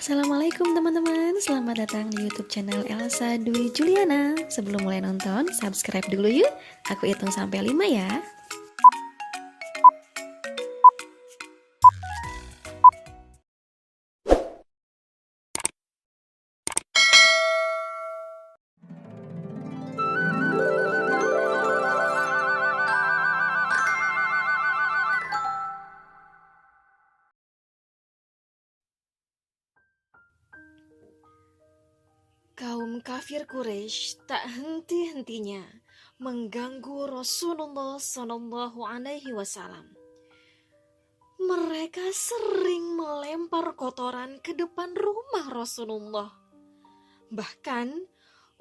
Assalamualaikum teman-teman, selamat datang di YouTube channel Elsa Dwi Juliana. Sebelum mulai nonton, subscribe dulu yuk. Aku hitung sampai 5 ya. Kaum kafir Quraisy tak henti-hentinya mengganggu Rasulullah Shallallahu Alaihi Wasallam. Mereka sering melempar kotoran ke depan rumah Rasulullah. Bahkan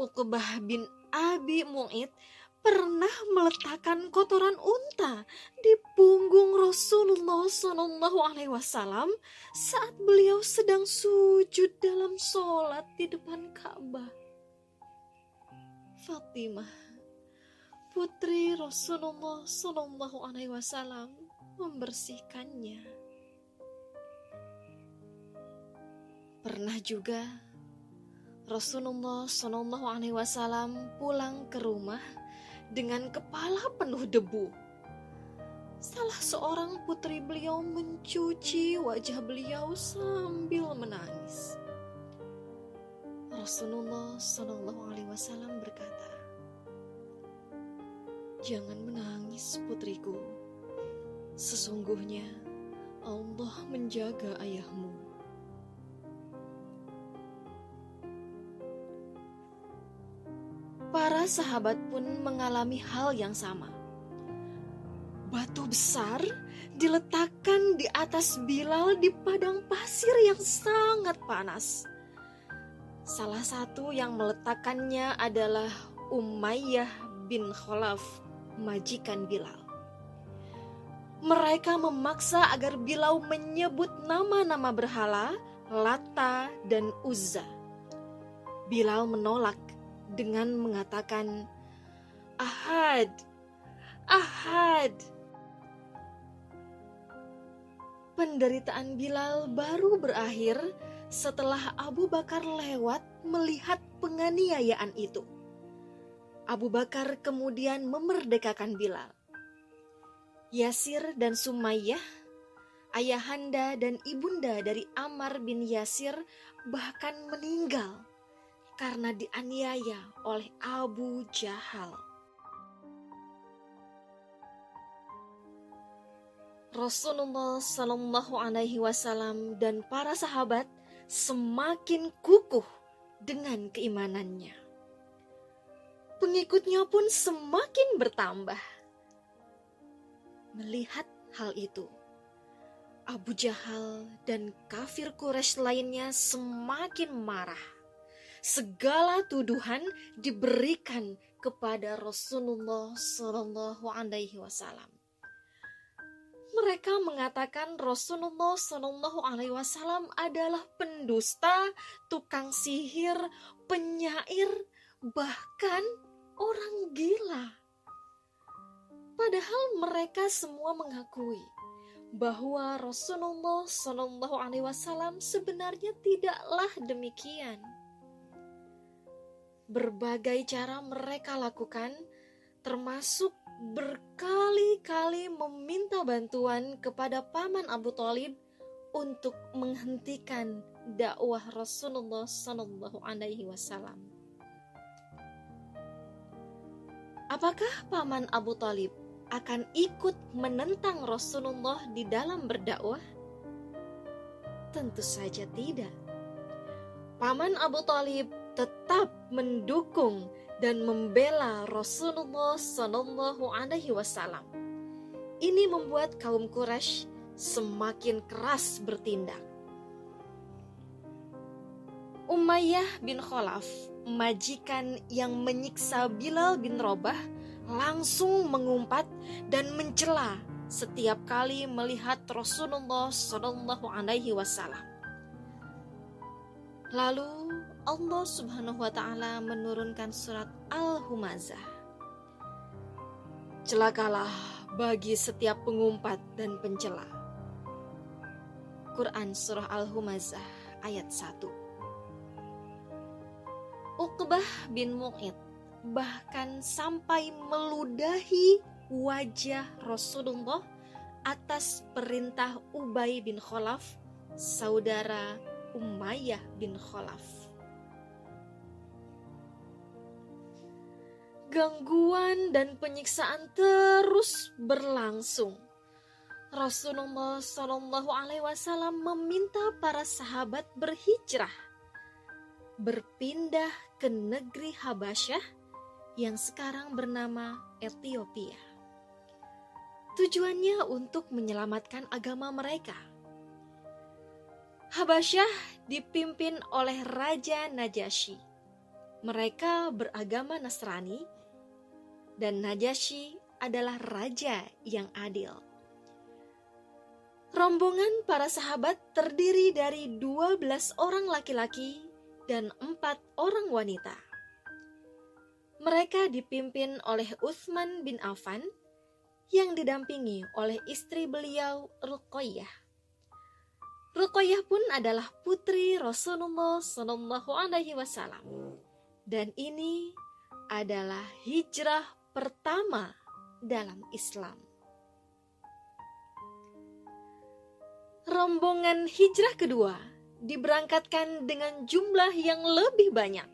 Uqbah bin Abi Mu'id pernah meletakkan kotoran unta di punggung Rasulullah Shallallahu Alaihi Wasallam saat beliau sedang sujud dalam sholat di depan Ka'bah. Fatimah, putri Rasulullah Shallallahu Alaihi Wasallam, membersihkannya. Pernah juga Rasulullah Shallallahu Alaihi Wasallam pulang ke rumah dengan kepala penuh debu. Salah seorang putri beliau mencuci wajah beliau sambil menangis. Rasulullah Shallallahu Alaihi Wasallam berkata, "Jangan menangis putriku. Sesungguhnya Allah menjaga ayahmu." Para sahabat pun mengalami hal yang sama. Batu besar diletakkan di atas Bilal di padang pasir yang sangat panas. Salah satu yang meletakkannya adalah Umayyah bin Khalaf, majikan Bilal. Mereka memaksa agar Bilal menyebut nama-nama berhala, Lata dan Uzza. Bilal menolak dengan mengatakan, "Ahad, Ahad." Penderitaan Bilal baru berakhir setelah Abu Bakar lewat melihat penganiayaan itu. Abu Bakar kemudian memerdekakan Bilal. Yasir dan Sumayyah, ayahanda dan ibunda dari Ammar bin Yasir, bahkan meninggal karena dianiaya oleh Abu Jahal. Rasulullah Shallallahu Alaihi Wasallam dan para sahabat semakin kukuh dengan keimanannya. Pengikutnya pun semakin bertambah. Melihat hal itu, Abu Jahal dan kafir Quraisy lainnya semakin marah. Segala tuduhan diberikan kepada Rasulullah Shallallahu Alaihi Wasallam. Mereka mengatakan Rasulullah Shallallahu Alaihi Wasallam adalah pendusta, tukang sihir, penyair, bahkan orang gila. Padahal mereka semua mengakui bahwa Rasulullah Shallallahu Alaihi Wasallam sebenarnya tidaklah demikian. Berbagai cara mereka lakukan, termasuk berkali-kali meminta bantuan kepada paman Abu Thalib untuk menghentikan dakwah Rasulullah Shallallahu Alaihi Wasallam. Apakah paman Abu Thalib akan ikut menentang Rasulullah di dalam berdakwah? Tentu saja tidak. Paman Abu Thalib tetap mendukung dan membela Rasulullah Shallallahu Alaihi Wasallam. Ini membuat kaum Quraisy semakin keras bertindak. Umayyah bin Khalaf, majikan yang menyiksa Bilal bin Rabah, langsung mengumpat dan mencela setiap kali melihat Rasulullah Shallallahu Alaihi Wasallam. Lalu Allah Subhanahu wa Ta'ala menurunkan surat Al-Humazah. Celakalah bagi setiap pengumpat dan pencela. Quran Surah Al-Humazah ayat 1. Uqbah bin Mu'id bahkan sampai meludahi wajah Rasulullah atas perintah Ubay bin Khalaf, saudara Umayyah bin Khalaf. Gangguan dan penyiksaan terus berlangsung. Rasulullah Shallallahu Alaihi Wasallam meminta para sahabat berhijrah, berpindah ke negeri Habasyah yang sekarang bernama Ethiopia. Tujuannya untuk menyelamatkan agama mereka. Habasyah dipimpin oleh Raja Najasyi. Mereka beragama Nasrani dan Najasyi adalah raja yang adil. Rombongan para sahabat terdiri dari 12 orang laki-laki dan 4 orang wanita. Mereka dipimpin oleh Utsman bin Affan yang didampingi oleh istri beliau Ruqayyah. Ruqayyah pun adalah putri Rasulullah Shallallahu Alaihi Wasallam. Dan ini adalah hijrah pertama dalam Islam. Rombongan hijrah kedua diberangkatkan dengan jumlah yang lebih banyak,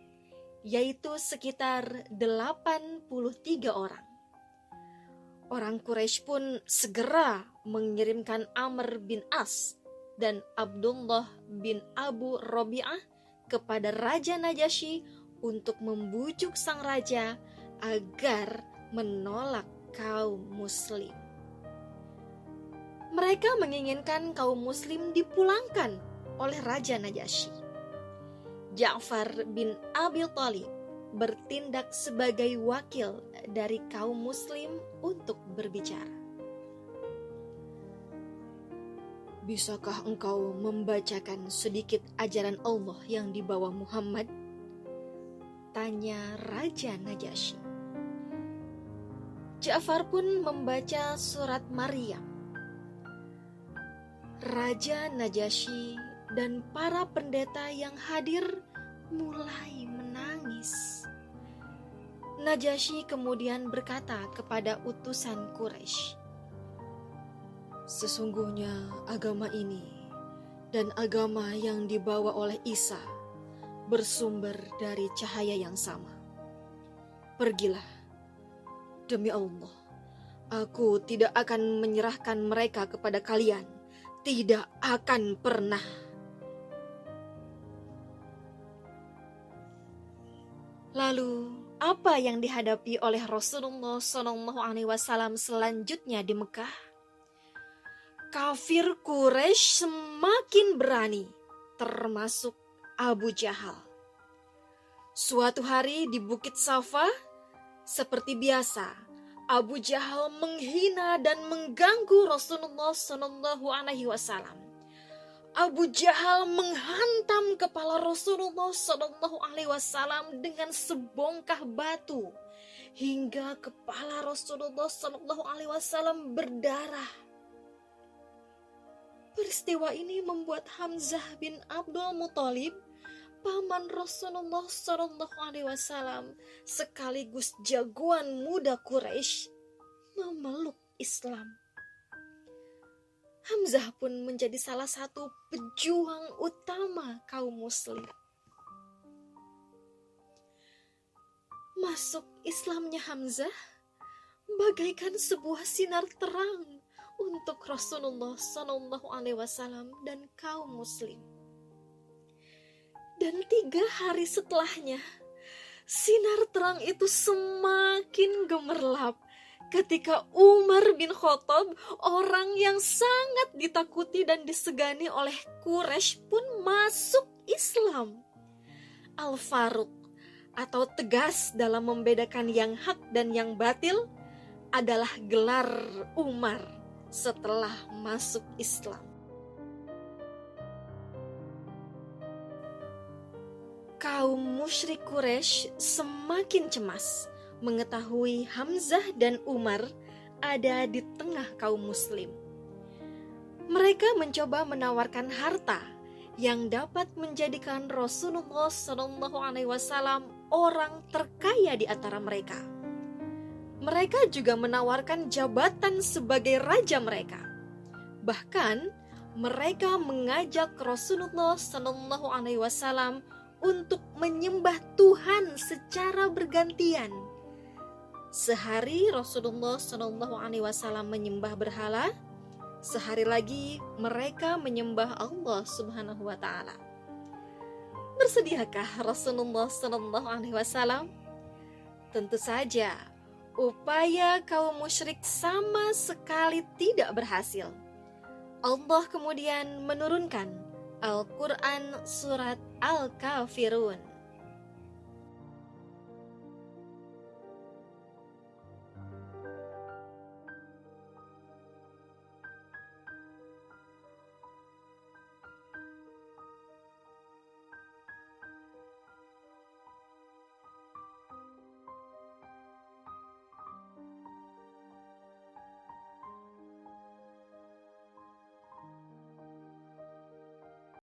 yaitu sekitar 83 orang. Orang Quraisy pun segera mengirimkan Amr bin As dan Abdullah bin Abu Rabi'ah kepada Raja Najasyi untuk membujuk sang raja agar menolak kaum muslim. Mereka menginginkan kaum muslim dipulangkan oleh Raja Najasyi. Ja'far bin Abi Thalib bertindak sebagai wakil dari kaum muslim untuk berbicara. Bisakah engkau membacakan sedikit ajaran Allah yang dibawa Muhammad? Tanya Raja Najasyi. Ja'far pun membaca surat Maryam. Raja Najasyi dan para pendeta yang hadir mulai menangis. Najasyi kemudian berkata kepada utusan Quraisy, "Sesungguhnya agama ini dan agama yang dibawa oleh Isa bersumber dari cahaya yang sama. Pergilah, demi Allah, aku tidak akan menyerahkan mereka kepada kalian, tidak akan pernah." Lalu, apa yang dihadapi oleh Rasulullah SAW selanjutnya di Mekah? Kafir Quraisy semakin berani, termasuk Abu Jahal. Suatu hari di Bukit Safa, seperti biasa, Abu Jahal menghina dan mengganggu Rasulullah SAW. Abu Jahal menghantam kepala Rasulullah SAW dengan sebongkah batu hingga kepala Rasulullah SAW berdarah. Peristiwa ini membuat Hamzah bin Abdul Muthalib, paman Rasulullah SAW, sekaligus jagoan muda Quraisy, memeluk Islam. Hamzah pun menjadi salah satu pejuang utama kaum muslim. Masuk Islamnya Hamzah bagaikan sebuah sinar terang untuk Rasulullah SAW dan kaum muslim. Dan 3 hari setelahnya, sinar terang itu semakin gemerlap ketika Umar bin Khattab, orang yang sangat ditakuti dan disegani oleh Quraisy, pun masuk Islam. Al-Faruq atau tegas dalam membedakan yang hak dan yang batil adalah gelar Umar setelah masuk Islam. Kaum musyrik Quraisy semakin cemas mengetahui Hamzah dan Umar ada di tengah kaum muslim. Mereka mencoba menawarkan harta yang dapat menjadikan Rasulullah SAW orang terkaya di antara mereka. Mereka juga menawarkan jabatan sebagai raja mereka. Bahkan mereka mengajak Rasulullah SAW untuk menyembah Tuhan secara bergantian. Sehari Rasulullah SAW menyembah berhala, sehari lagi mereka menyembah Allah Subhanahu wa taala. Bersediakah Rasulullah SAW? Tentu saja, upaya kaum musyrik sama sekali tidak berhasil. Allah kemudian menurunkan Al-Quran surat Al-Kafirun.